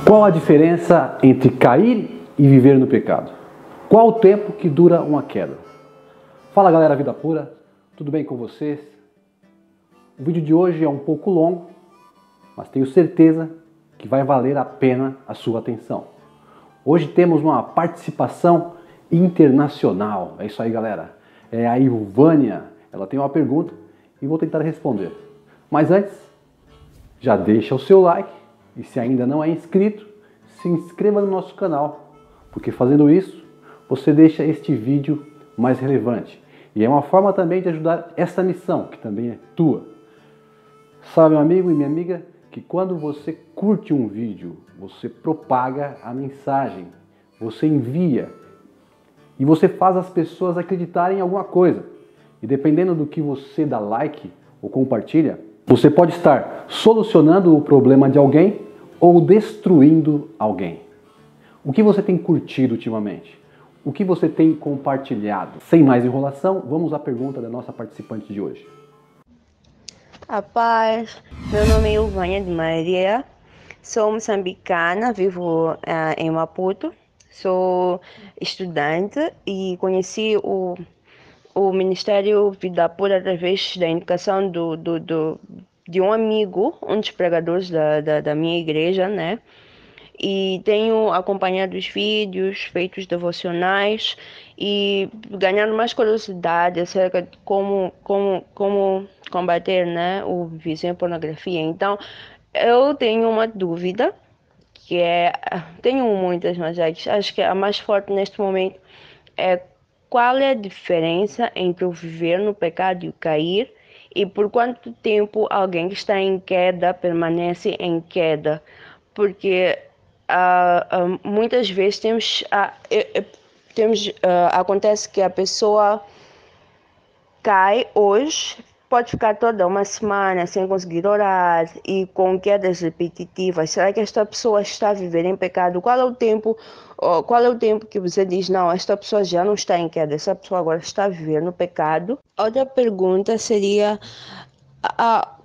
Qual a diferença entre cair e viver no pecado? Qual o tempo que dura uma queda? Fala galera, Vida Pura, tudo bem com vocês? O vídeo de hoje é um pouco longo, mas tenho certeza que vai valer a pena a sua atenção. Hoje temos uma participação internacional, é isso aí galera. É a Ilvânia, ela tem uma pergunta e vou tentar responder. Mas antes, já deixa o seu like e se ainda não é inscrito, se inscreva no nosso canal, porque fazendo isso, você deixa este vídeo mais relevante. E é uma forma também de ajudar essa missão, que também é tua. Sabe, meu amigo e minha amiga, que quando você curte um vídeo, você propaga a mensagem, você envia e você faz as pessoas acreditarem em alguma coisa. E dependendo do que você dá like ou compartilha, você pode estar solucionando o problema de alguém ou destruindo alguém. O que você tem curtido ultimamente? O que você tem compartilhado? Sem mais enrolação, vamos à pergunta da nossa participante de hoje. A paz, meu nome é Ilvânia de Maria, sou moçambicana, vivo em Maputo, sou estudante e conheci o Ministério Vida Pura através da indicação de um amigo, um dos pregadores da minha igreja, né? E tenho acompanhado os vídeos, feito os devocionais e ganhando mais curiosidade acerca de como combater, né, o vício em pornografia. Então, eu tenho uma dúvida, que é, tenho muitas, mas acho que a mais forte neste momento é qual é a diferença entre o viver no pecado e o cair, e por quanto tempo alguém que está em queda permanece em queda. Porque muitas vezes acontece que a pessoa cai hoje, pode ficar toda uma semana sem conseguir orar e com quedas repetitivas. Será que esta pessoa está a viver em pecado? Qual é o tempo que você diz, não, esta pessoa já não está em queda, essa pessoa agora está a viver no pecado? Outra pergunta seria,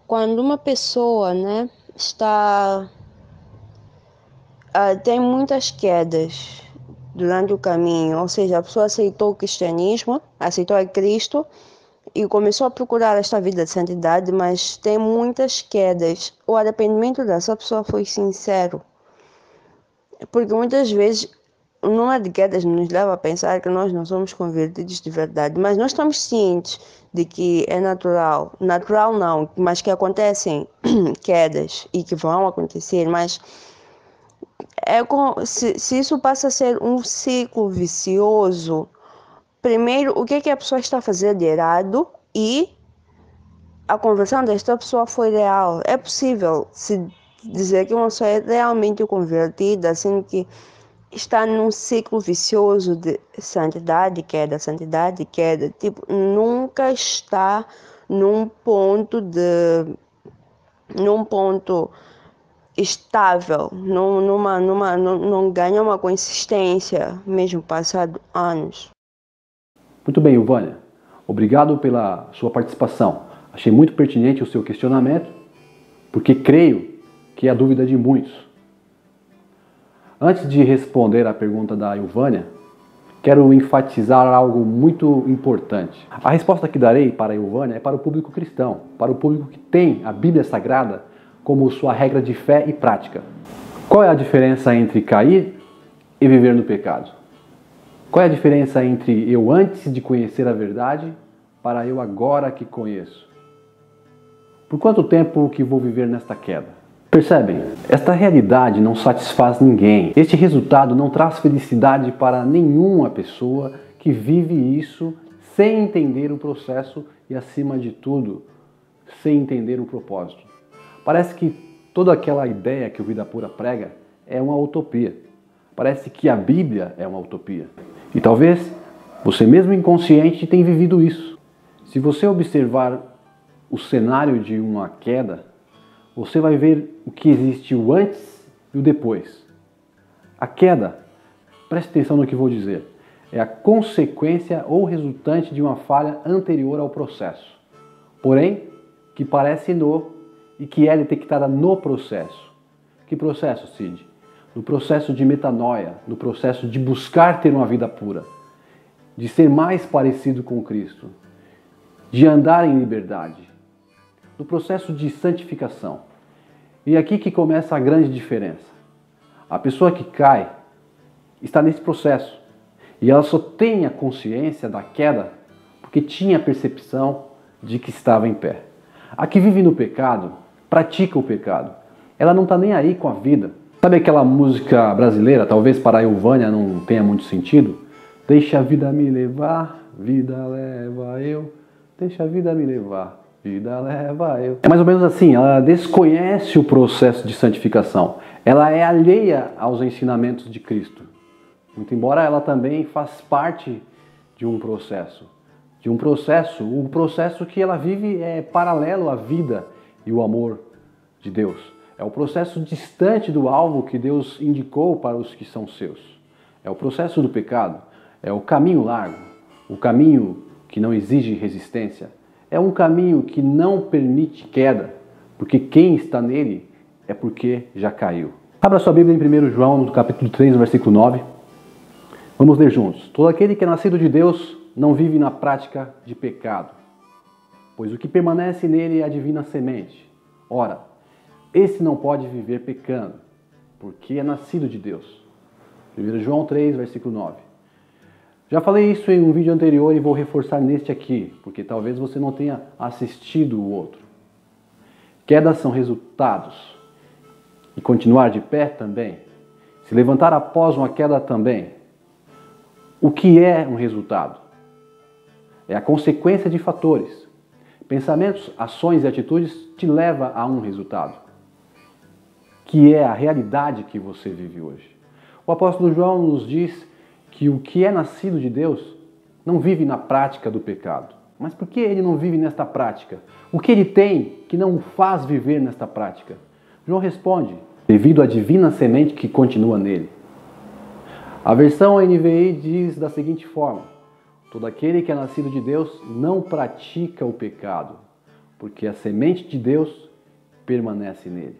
quando uma pessoa, né, tem muitas quedas durante o caminho, ou seja, a pessoa aceitou o cristianismo, aceitou a Cristo e começou a procurar esta vida de santidade, mas tem muitas quedas. O arrependimento dessa pessoa foi sincero, porque muitas vezes o número de quedas nos leva a pensar que nós não somos convertidos de verdade, mas nós estamos cientes de que é natural não, mas que acontecem quedas e que vão acontecer, mas se isso passa a ser um ciclo vicioso, primeiro, o que é que a pessoa está a fazer de errado e a conversão desta pessoa foi real. É possível se dizer que uma pessoa é realmente convertida, assim que está num ciclo vicioso de santidade, queda, tipo, nunca está num ponto estável, não ganha uma consistência, mesmo passado anos. Muito bem, Ilvânia. Obrigado pela sua participação. Achei muito pertinente o seu questionamento, porque creio que é a dúvida de muitos. Antes de responder à pergunta da Ilvânia, quero enfatizar algo muito importante. A resposta que darei para a Ilvânia é para o público cristão, para o público que tem a Bíblia Sagrada como sua regra de fé e prática. Qual é a diferença entre cair e viver no pecado? Qual é a diferença entre eu antes de conhecer a verdade para eu agora que conheço? Por quanto tempo que vou viver nesta queda? Percebem? Esta realidade não satisfaz ninguém. Este resultado não traz felicidade para nenhuma pessoa que vive isso sem entender o processo e, acima de tudo, sem entender o propósito. Parece que toda aquela ideia que o Vida Pura prega é uma utopia. Parece que a Bíblia é uma utopia. E talvez você mesmo inconsciente tenha vivido isso. Se você observar o cenário de uma queda, você vai ver o que existe o antes e o depois. A queda, preste atenção no que vou dizer, é a consequência ou resultante de uma falha anterior ao processo, porém que parece e que é detectada no processo. Que processo, Cid? No processo de metanoia, no processo de buscar ter uma vida pura, de ser mais parecido com Cristo, de andar em liberdade, no processo de santificação. E é aqui que começa a grande diferença. A pessoa que cai está nesse processo e ela só tem a consciência da queda porque tinha a percepção de que estava em pé. A que vive no pecado, pratica o pecado, ela não está nem aí com a vida. Sabe aquela música brasileira, talvez para a Ilvânia não tenha muito sentido? Deixa a vida me levar, vida leva eu. Deixa a vida me levar, vida leva eu. É mais ou menos assim, ela desconhece o processo de santificação. Ela é alheia aos ensinamentos de Cristo. Muito embora ela também faz parte de um processo. O processo que ela vive é paralelo à vida e o amor de Deus. É o processo distante do alvo que Deus indicou para os que são seus. É o processo do pecado. É o caminho largo, o caminho que não exige resistência. É um caminho que não permite queda, porque quem está nele é porque já caiu. Abra sua Bíblia em 1 João, no capítulo 3, no versículo 9. Vamos ler juntos. Todo aquele que é nascido de Deus não vive na prática de pecado, pois o que permanece nele é a divina semente. Ora, esse não pode viver pecando, porque é nascido de Deus. 1 João 3, versículo 9. Já falei isso em um vídeo anterior e vou reforçar neste aqui, porque talvez você não tenha assistido o outro. Quedas são resultados. E continuar de pé também. Se levantar após uma queda também. O que é um resultado? É a consequência de fatores. Pensamentos, ações e atitudes te levam a um resultado, que é a realidade que você vive hoje. O apóstolo João nos diz que o que é nascido de Deus não vive na prática do pecado. Mas por que ele não vive nesta prática? O que ele tem que não o faz viver nesta prática? João responde, devido à divina semente que continua nele. A versão NVI diz da seguinte forma, todo aquele que é nascido de Deus não pratica o pecado, porque a semente de Deus permanece nele.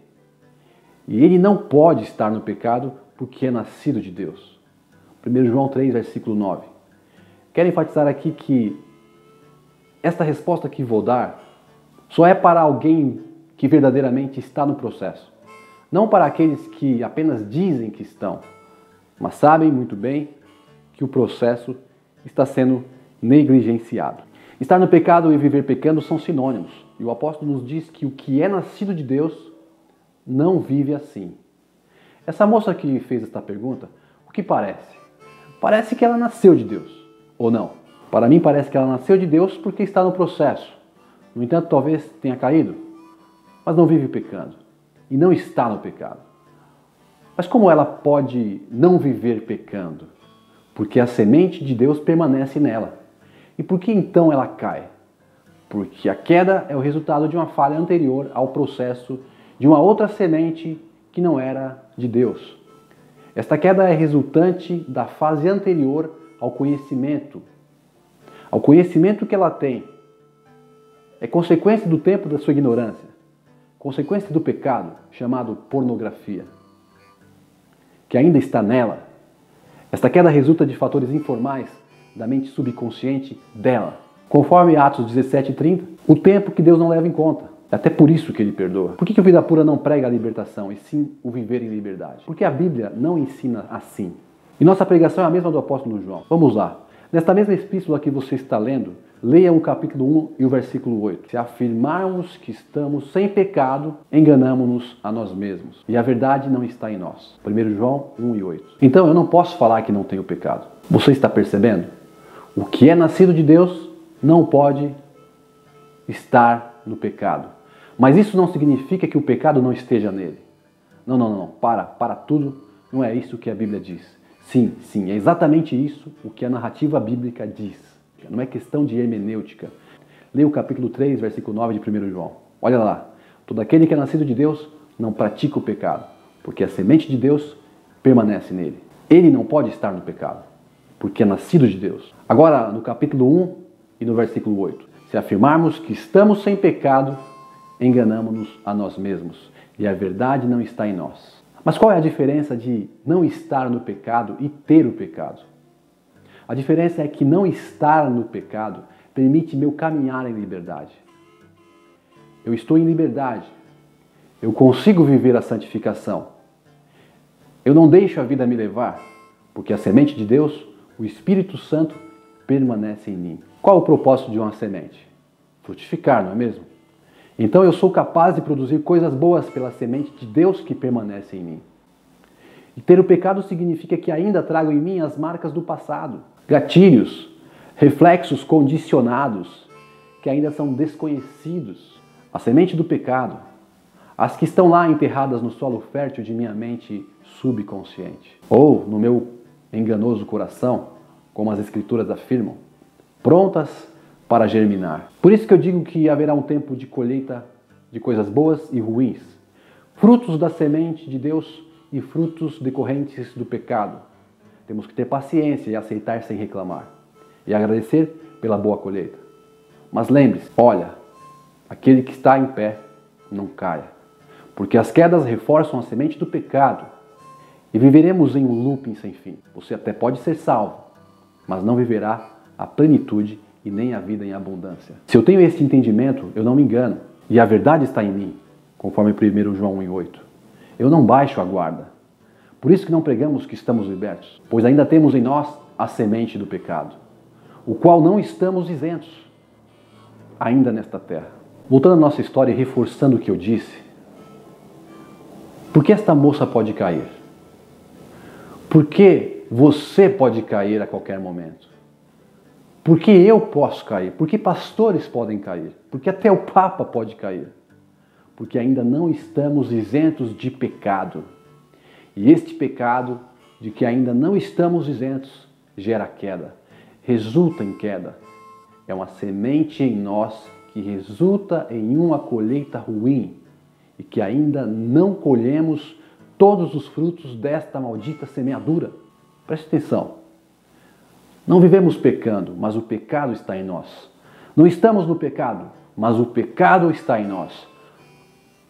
E ele não pode estar no pecado porque é nascido de Deus. 1 João 3, versículo 9. Quero enfatizar aqui que esta resposta que vou dar só é para alguém que verdadeiramente está no processo. Não para aqueles que apenas dizem que estão, mas sabem muito bem que o processo está sendo negligenciado. Estar no pecado e viver pecando são sinônimos. E o apóstolo nos diz que o que é nascido de Deus não vive assim. Essa moça que fez esta pergunta, o que parece? Parece que ela nasceu de Deus, ou não? Para mim parece que ela nasceu de Deus porque está no processo. No entanto, talvez tenha caído, mas não vive pecando e não está no pecado. Mas como ela pode não viver pecando? Porque a semente de Deus permanece nela. E por que então ela cai? Porque a queda é o resultado de uma falha anterior ao processo de uma outra semente que não era de Deus. Esta queda é resultante da fase anterior ao conhecimento que ela tem. É consequência do tempo da sua ignorância, consequência do pecado chamado pornografia, que ainda está nela. Esta queda resulta de fatores informais da mente subconsciente dela. Conforme Atos 17:30, o tempo que Deus não leva em conta. É até por isso que ele perdoa. Por que o Vida Pura não prega a libertação, e sim o viver em liberdade? Porque a Bíblia não ensina assim. E nossa pregação é a mesma do apóstolo João. Vamos lá. Nesta mesma epístola que você está lendo, leia o capítulo 1 e o versículo 8. Se afirmarmos que estamos sem pecado, enganamo-nos a nós mesmos. E a verdade não está em nós. 1 João 1 e 8. Então eu não posso falar que não tenho pecado. Você está percebendo? O que é nascido de Deus não pode estar no pecado. Mas isso não significa que o pecado não esteja nele. Não. Para tudo. Não é isso que a Bíblia diz. Sim, é exatamente isso o que a narrativa bíblica diz. Não é questão de hermenêutica. Leia o capítulo 3, versículo 9 de 1 João. Olha lá. Todo aquele que é nascido de Deus não pratica o pecado, porque a semente de Deus permanece nele. Ele não pode estar no pecado, porque é nascido de Deus. Agora, no capítulo 1 e no versículo 8. Se afirmarmos que estamos sem pecado, enganamos-nos a nós mesmos e a verdade não está em nós. Mas qual é a diferença de não estar no pecado e ter o pecado? A diferença é que não estar no pecado permite meu caminhar em liberdade. Eu estou em liberdade. Eu consigo viver a santificação. Eu não deixo a vida me levar, porque a semente de Deus, o Espírito Santo, permanece em mim. Qual o propósito de uma semente? Frutificar, não é mesmo? Então eu sou capaz de produzir coisas boas pela semente de Deus que permanece em mim. E ter o pecado significa que ainda trago em mim as marcas do passado, gatilhos, reflexos condicionados, que ainda são desconhecidos. A semente do pecado, as que estão lá enterradas no solo fértil de minha mente subconsciente, ou no meu enganoso coração, como as Escrituras afirmam, prontas para germinar. Por isso que eu digo que haverá um tempo de colheita de coisas boas e ruins, frutos da semente de Deus e frutos decorrentes do pecado. Temos que ter paciência e aceitar sem reclamar, e agradecer pela boa colheita. Mas lembre-se, olha, aquele que está em pé, não caia, porque as quedas reforçam a semente do pecado e viveremos em um looping sem fim. Você até pode ser salvo, mas não viverá a plenitude e nem a vida em abundância. Se eu tenho esse entendimento, eu não me engano, e a verdade está em mim, conforme 1 João 1,8. Eu não baixo a guarda. Por isso que não pregamos que estamos libertos, pois ainda temos em nós a semente do pecado, o qual não estamos isentos, ainda nesta terra. Voltando à nossa história e reforçando o que eu disse, por que esta moça pode cair? Por que você pode cair a qualquer momento? Por que eu posso cair? Por que pastores podem cair? Por que até o Papa pode cair? Porque ainda não estamos isentos de pecado. E este pecado, de que ainda não estamos isentos, gera queda, resulta em queda. É uma semente em nós que resulta em uma colheita ruim e que ainda não colhemos todos os frutos desta maldita semeadura. Preste atenção. Não vivemos pecando, mas o pecado está em nós. Não estamos no pecado, mas o pecado está em nós.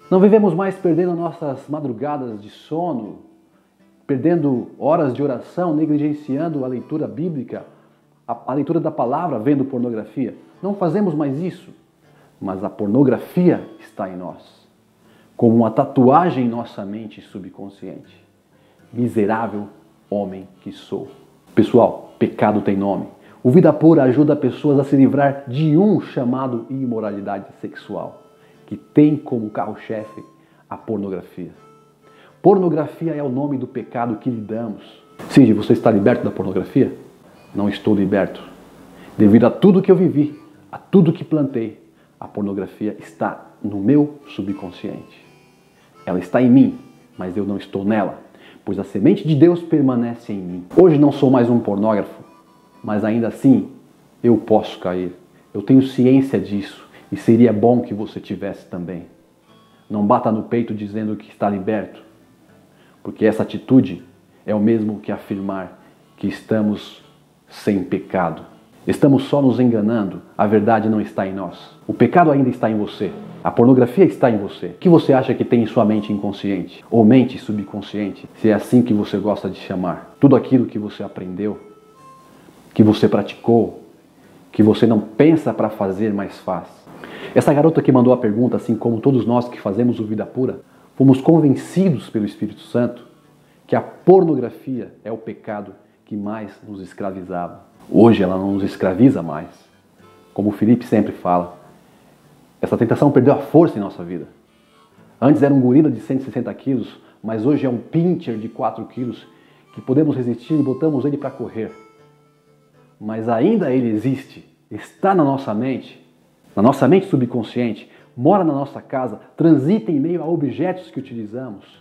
Não vivemos mais perdendo nossas madrugadas de sono, perdendo horas de oração, negligenciando a leitura bíblica, a leitura da palavra, vendo pornografia. Não fazemos mais isso, mas a pornografia está em nós, como uma tatuagem em nossa mente subconsciente. Miserável homem que sou. Pessoal, pecado tem nome. O Vida Pura ajuda pessoas a se livrar de um chamado imoralidade sexual, que tem como carro-chefe a pornografia. Pornografia é o nome do pecado que lidamos. Cid, você está liberto da pornografia? Não estou liberto. Devido a tudo que eu vivi, a tudo que plantei, a pornografia está no meu subconsciente. Ela está em mim, mas eu não estou nela, pois a semente de Deus permanece em mim. Hoje não sou mais um pornógrafo, mas ainda assim eu posso cair. Eu tenho ciência disso e seria bom que você tivesse também. Não bata no peito dizendo que está liberto, porque essa atitude é o mesmo que afirmar que estamos sem pecado. Estamos só nos enganando, a verdade não está em nós. O pecado ainda está em você, a pornografia está em você. O que você acha que tem em sua mente inconsciente? Ou mente subconsciente, se é assim que você gosta de chamar. Tudo aquilo que você aprendeu, que você praticou, que você não pensa para fazer, mas faz. Essa garota que mandou a pergunta, assim como todos nós que fazemos o Vida Pura, fomos convencidos pelo Espírito Santo que a pornografia é o pecado que mais nos escravizava. Hoje ela não nos escraviza mais. Como o Felipe sempre fala, essa tentação perdeu a força em nossa vida. Antes era um gorila de 160 quilos, mas hoje é um pincher de 4 quilos que podemos resistir e botamos ele para correr. Mas ainda ele existe, está na nossa mente subconsciente, mora na nossa casa, transita em meio a objetos que utilizamos.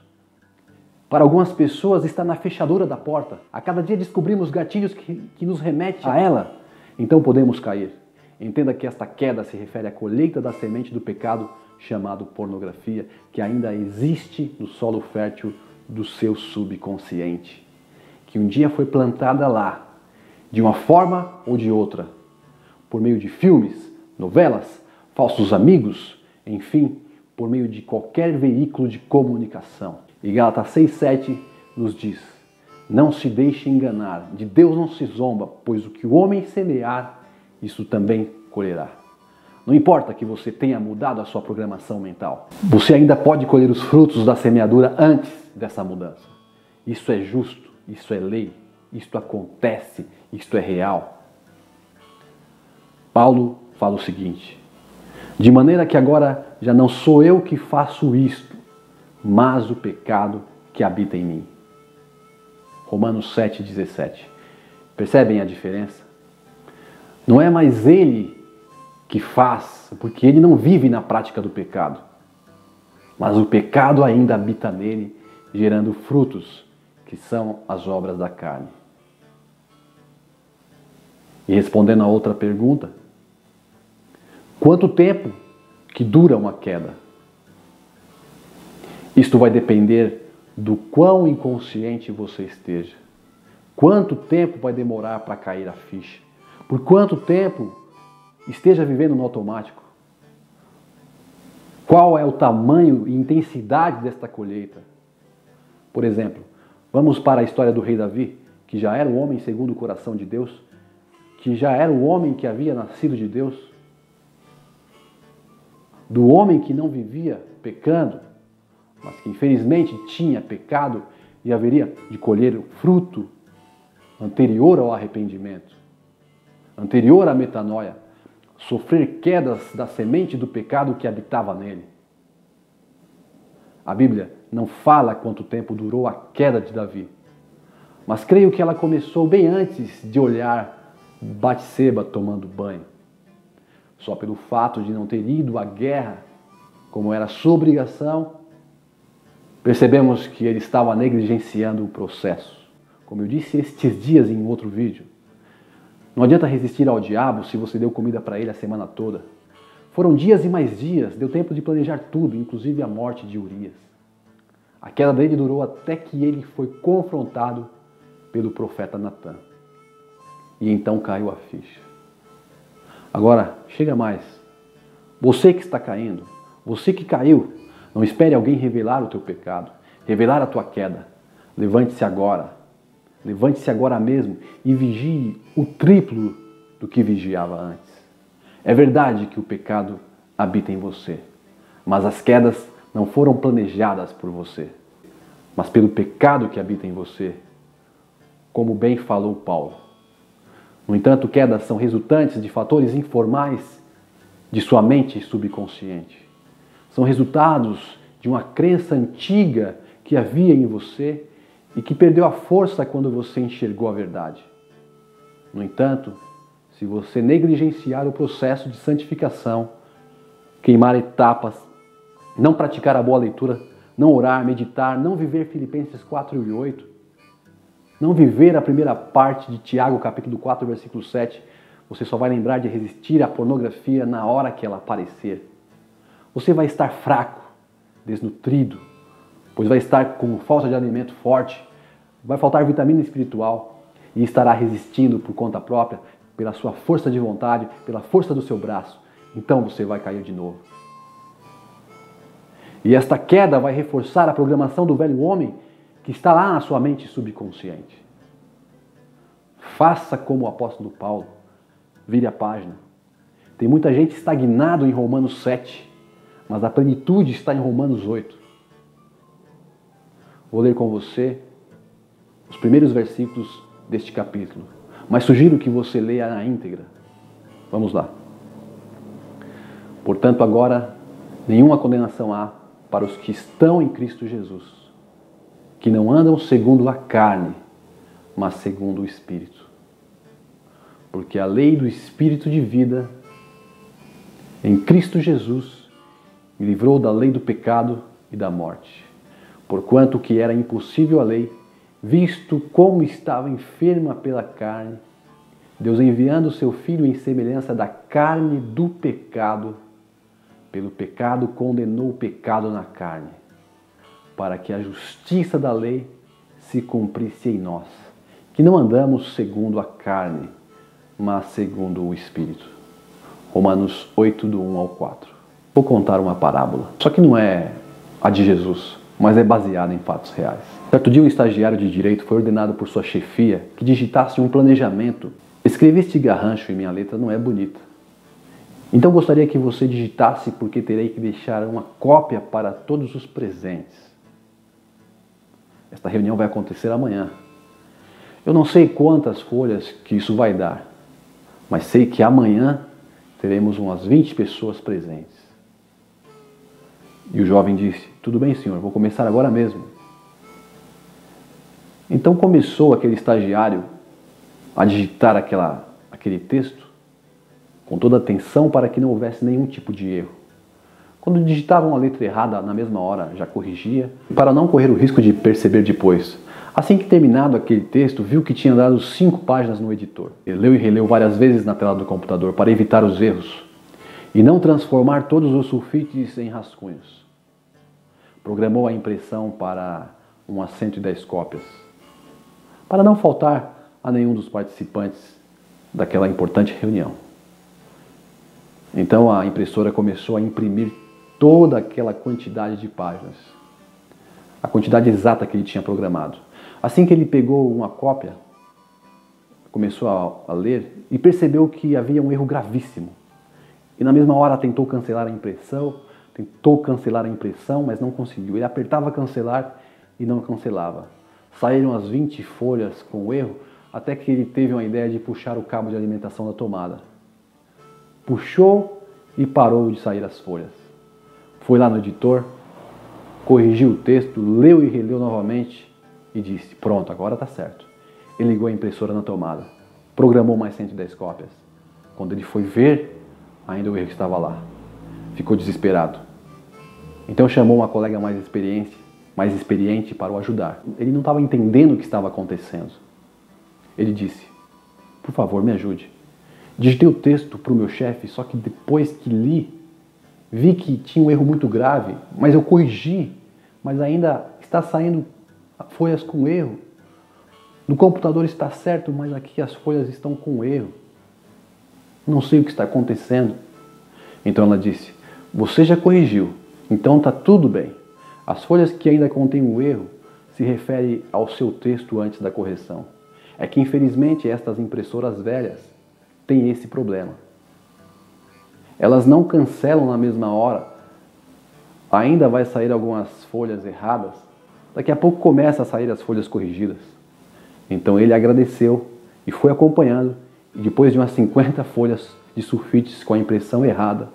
Para algumas pessoas está na fechadura da porta. A cada dia descobrimos gatilhos que nos remetem a ela. Então podemos cair. Entenda que esta queda se refere à colheita da semente do pecado chamado pornografia, que ainda existe no solo fértil do seu subconsciente, que um dia foi plantada lá, de uma forma ou de outra, por meio de filmes, novelas, falsos amigos, enfim, por meio de qualquer veículo de comunicação. E Gálatas 6,7 nos diz: não se deixe enganar, de Deus não se zomba, pois o que o homem semear, isso também colherá. Não importa que você tenha mudado a sua programação mental, você ainda pode colher os frutos da semeadura antes dessa mudança. Isso é justo, isso é lei, isto acontece, isto é real. Paulo fala o seguinte: de maneira que agora já não sou eu que faço isto, mas o pecado que habita em mim. Romanos 7,17. Percebem a diferença? Não é mais ele que faz, porque ele não vive na prática do pecado. Mas o pecado ainda habita nele, gerando frutos, que são as obras da carne. E respondendo a outra pergunta, quanto tempo que dura uma queda? Isto vai depender do quão inconsciente você esteja. Quanto tempo vai demorar para cair a ficha? Por quanto tempo esteja vivendo no automático? Qual é o tamanho e intensidade desta colheita? Por exemplo, vamos para a história do rei Davi, que já era um homem segundo o coração de Deus, que já era um homem que havia nascido de Deus, do homem que não vivia pecando, mas que infelizmente tinha pecado e haveria de colher o fruto anterior ao arrependimento, anterior à metanoia, sofrer quedas da semente do pecado que habitava nele. A Bíblia não fala quanto tempo durou a queda de Davi, mas creio que ela começou bem antes de olhar Batseba tomando banho. Só pelo fato de não ter ido à guerra, como era sua obrigação, percebemos que ele estava negligenciando o processo. Como eu disse estes dias em outro vídeo, não adianta resistir ao diabo se você deu comida para ele a semana toda. Foram dias e mais dias, deu tempo de planejar tudo, inclusive a morte de Urias. A queda dele durou até que ele foi confrontado pelo profeta Natã. E então caiu a ficha. Agora, chega mais. Você que está caindo, você que caiu, não espere alguém revelar o teu pecado, revelar a tua queda. Levante-se agora. Levante-se agora mesmo e vigie o triplo do que vigiava antes. É verdade que o pecado habita em você, mas as quedas não foram planejadas por você, mas pelo pecado que habita em você, como bem falou Paulo. No entanto, quedas são resultantes de fatores informais de sua mente subconsciente. São resultados de uma crença antiga que havia em você e que perdeu a força quando você enxergou a verdade. No entanto, se você negligenciar o processo de santificação, queimar etapas, não praticar a boa leitura, não orar, meditar, não viver Filipenses 4:8, não viver a primeira parte de Tiago, capítulo 4, versículo 7, você só vai lembrar de resistir à pornografia na hora que ela aparecer. Você vai estar fraco, desnutrido, pois vai estar com falta de alimento forte, vai faltar vitamina espiritual e estará resistindo por conta própria, pela sua força de vontade, pela força do seu braço. Então você vai cair de novo. E esta queda vai reforçar a programação do velho homem que está lá na sua mente subconsciente. Faça como o apóstolo Paulo. Vire a página. Tem muita gente estagnado em Romanos 7, mas a plenitude está em Romanos 8. Vou ler com você os primeiros versículos deste capítulo, mas sugiro que você leia na íntegra. Vamos lá. Portanto, agora, nenhuma condenação há para os que estão em Cristo Jesus, que não andam segundo a carne, mas segundo o Espírito. Porque a lei do Espírito de vida em Cristo Jesus me livrou da lei do pecado e da morte. Porquanto o que era impossível à lei, visto como estava enferma pela carne, Deus enviando o seu Filho em semelhança da carne do pecado, pelo pecado condenou o pecado na carne, para que a justiça da lei se cumprisse em nós, que não andamos segundo a carne, mas segundo o Espírito. Romanos 8, do 1 ao 4. Vou contar uma parábola. Só que não é a de Jesus, mas é baseada em fatos reais. Certo dia, um estagiário de direito foi ordenado por sua chefia que digitasse um planejamento. Escrevi este garrancho e minha letra não é bonita. Então gostaria que você digitasse porque terei que deixar uma cópia para todos os presentes. Esta reunião vai acontecer amanhã. Eu não sei quantas folhas que isso vai dar, mas sei que amanhã teremos umas 20 pessoas presentes. E o jovem disse: tudo bem, senhor, vou começar agora mesmo. Então começou aquele estagiário a digitar aquele texto com toda a atenção para que não houvesse nenhum tipo de erro. Quando digitava uma letra errada, na mesma hora já corrigia, para não correr o risco de perceber depois. Assim que terminado aquele texto, viu que tinha dado 5 páginas no editor. Ele leu e releu várias vezes na tela do computador para evitar os erros e não transformar todos os sulfites em rascunhos. Programou a impressão para umas 110 cópias, para não faltar a nenhum dos participantes daquela importante reunião. Então a impressora começou a imprimir toda aquela quantidade de páginas, a quantidade exata que ele tinha programado. Assim que ele pegou uma cópia, começou a ler e percebeu que havia um erro gravíssimo. E na mesma hora tentou cancelar a impressão, mas não conseguiu. Ele apertava cancelar e não cancelava. Saíram as 20 folhas com o erro, até que ele teve uma ideia de puxar o cabo de alimentação da tomada. Puxou e parou de sair as folhas. Foi lá no editor, corrigiu o texto, leu e releu novamente e disse: pronto, agora está certo. Ele ligou a impressora na tomada, programou mais 110 cópias. Quando ele foi ver, ainda o erro estava lá. Ficou desesperado. Então chamou uma colega mais experiente para o ajudar. Ele não estava entendendo o que estava acontecendo. Ele disse: por favor, me ajude. Digitei o texto para o meu chefe, só que depois que li, vi que tinha um erro muito grave, mas eu corrigi, mas ainda está saindo folhas com erro. No computador está certo, mas aqui as folhas estão com erro. Não sei o que está acontecendo. Então ela disse: você já corrigiu, então está tudo bem. As folhas que ainda contêm um erro se referem ao seu texto antes da correção. É que infelizmente estas impressoras velhas têm esse problema. Elas não cancelam na mesma hora. Ainda vai sair algumas folhas erradas. Daqui a pouco começa a sair as folhas corrigidas. Então ele agradeceu e foi acompanhando. E depois de umas 50 folhas de sulfites com a impressão errada,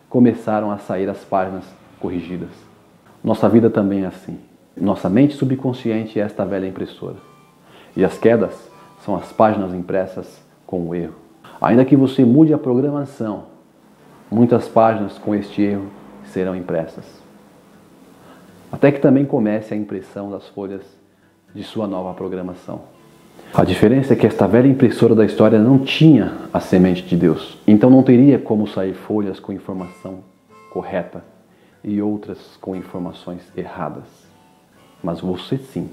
começaram a sair as páginas corrigidas. Nossa vida também é assim. Nossa mente subconsciente é esta velha impressora. E as quedas são as páginas impressas com o erro. Ainda que você mude a programação, muitas páginas com este erro serão impressas. Até que também comece a impressão das folhas de sua nova programação. A diferença é que esta velha impressora da história não tinha a semente de Deus. Então não teria como sair folhas com informação correta e outras com informações erradas. Mas você sim.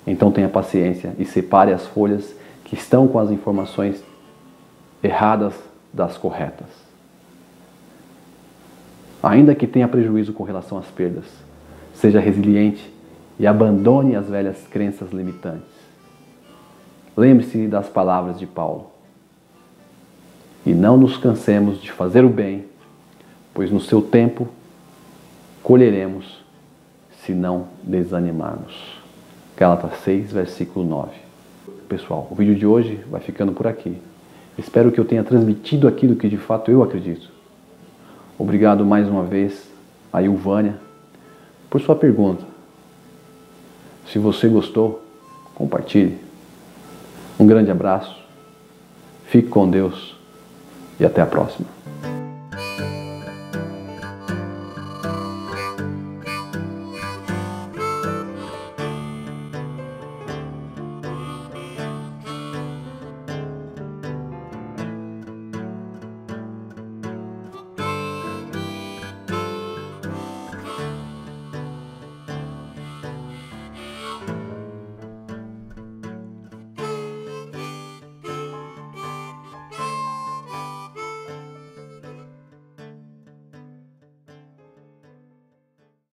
Então tenha paciência e separe as folhas que estão com as informações erradas das corretas. Ainda que tenha prejuízo com relação às perdas, seja resiliente e abandone as velhas crenças limitantes. Lembre-se das palavras de Paulo. E não nos cansemos de fazer o bem, pois no seu tempo colheremos, se não desanimarmos. Gálatas 6, versículo 9. Pessoal, o vídeo de hoje vai ficando por aqui. Espero que eu tenha transmitido aquilo que de fato eu acredito. Obrigado mais uma vez a Ilvânia por sua pergunta. Se você gostou, compartilhe. Um grande abraço, fique com Deus e até a próxima.